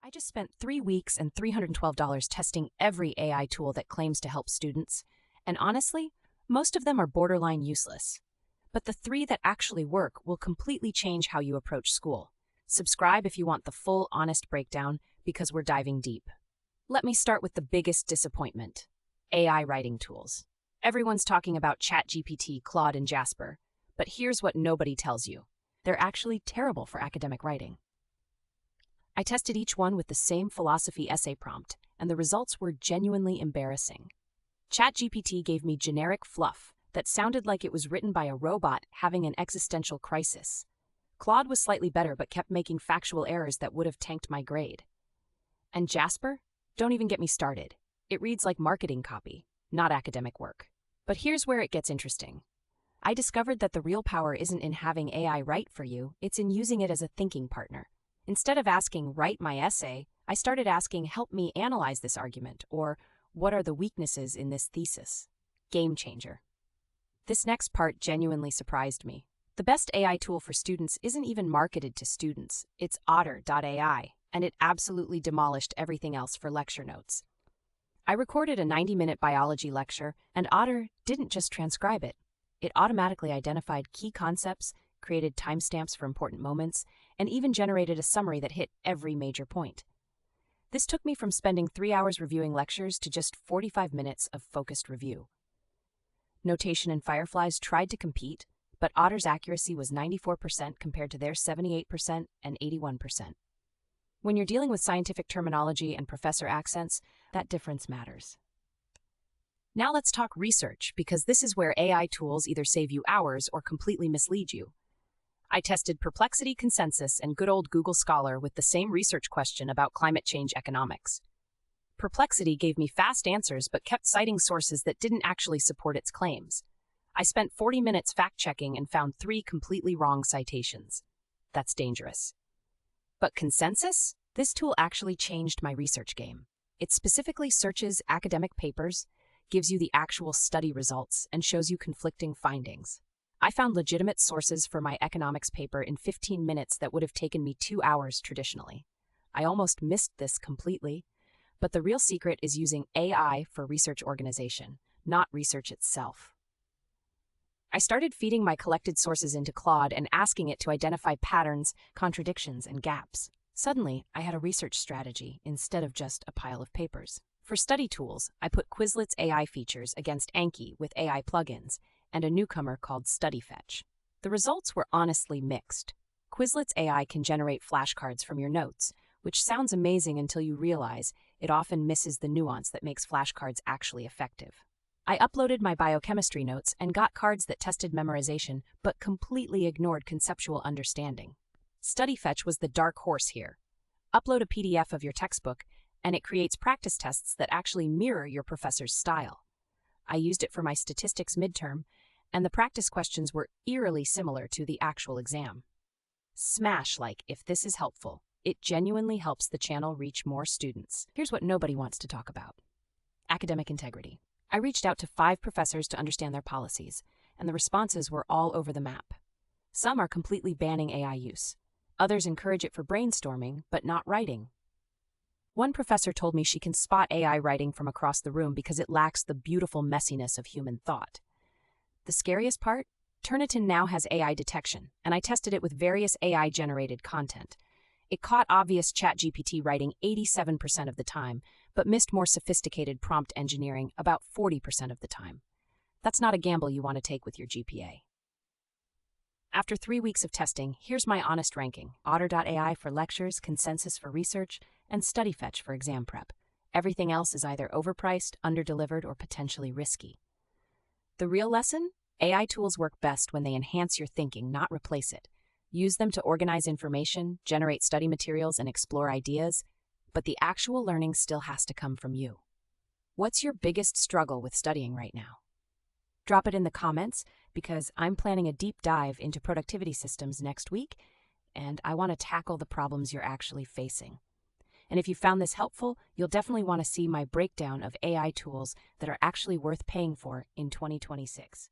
I just spent 3 weeks and $312 testing every AI tool that claims to help students, and honestly, most of them are borderline useless. But the three that actually work will completely change how you approach school. Subscribe if you want the full, honest breakdown, because we're diving deep. Let me start with the biggest disappointment: AI writing tools. Everyone's talking about ChatGPT, Claude, and Jasper, but here's what nobody tells you: they're actually terrible for academic writing. I tested each one with the same philosophy essay prompt, and the results were genuinely embarrassing. ChatGPT gave me generic fluff that sounded like it was written by a robot having an existential crisis. Claude was slightly better but kept making factual errors that would have tanked my grade. And Jasper? Don't even get me started. It reads like marketing copy, not academic work. But here's where it gets interesting. I discovered that the real power isn't in having AI write for you, it's in using it as a thinking partner. Instead of asking, "Write my essay," I started asking, "Help me analyze this argument," or "What are the weaknesses in this thesis?" Game changer. This next part genuinely surprised me. The best AI tool for students isn't even marketed to students. It's Otter.ai, and it absolutely demolished everything else for lecture notes. I recorded a 90-minute biology lecture, and Otter didn't just transcribe it. It automatically identified key concepts, created timestamps for important moments, and even generated a summary that hit every major point. This took me from spending 3 hours reviewing lectures to just 45 minutes of focused review. Notation and Fireflies tried to compete, but Otter's accuracy was 94% compared to their 78% and 81%. When you're dealing with scientific terminology and professor accents, that difference matters. Now let's talk research, because this is where AI tools either save you hours or completely mislead you. I tested Perplexity, Consensus, and good old Google Scholar with the same research question about climate change economics. Perplexity gave me fast answers but kept citing sources that didn't actually support its claims. I spent 40 minutes fact-checking and found 3 completely wrong citations. That's dangerous. But Consensus? This tool actually changed my research game. It specifically searches academic papers, gives you the actual study results, and shows you conflicting findings. I found legitimate sources for my economics paper in 15 minutes that would have taken me 2 hours traditionally. I almost missed this completely, but the real secret is using AI for research organization, not research itself. I started feeding my collected sources into Claude and asking it to identify patterns, contradictions, and gaps. Suddenly, I had a research strategy instead of just a pile of papers. For study tools, I put Quizlet's AI features against Anki with AI plugins and a newcomer called StudyFetch. The results were honestly mixed. Quizlet's AI can generate flashcards from your notes, which sounds amazing until you realize it often misses the nuance that makes flashcards actually effective. I uploaded my biochemistry notes and got cards that tested memorization but completely ignored conceptual understanding. StudyFetch was the dark horse here. Upload a PDF of your textbook, and it creates practice tests that actually mirror your professor's style. I used it for my statistics midterm, and the practice questions were eerily similar to the actual exam. Smash like if this is helpful. It genuinely helps the channel reach more students. Here's what nobody wants to talk about: academic integrity. I reached out to 5 professors to understand their policies, and the responses were all over the map. Some are completely banning AI use. Others encourage it for brainstorming, but not writing. One professor told me she can spot AI writing from across the room because it lacks the beautiful messiness of human thought. The scariest part? Turnitin now has AI detection, and I tested it with various AI-generated content. It caught obvious ChatGPT writing 87% of the time, but missed more sophisticated prompt engineering about 40% of the time. That's not a gamble you want to take with your GPA. After 3 weeks of testing, here's my honest ranking: Otter.ai for lectures, Consensus for research, and StudyFetch for exam prep. Everything else is either overpriced, underdelivered, or potentially risky. The real lesson? AI tools work best when they enhance your thinking, not replace it. Use them to organize information, generate study materials, and explore ideas, but the actual learning still has to come from you. What's your biggest struggle with studying right now? Drop it in the comments, because I'm planning a deep dive into productivity systems next week, and I want to tackle the problems you're actually facing. And if you found this helpful, you'll definitely want to see my breakdown of AI tools that are actually worth paying for in 2026.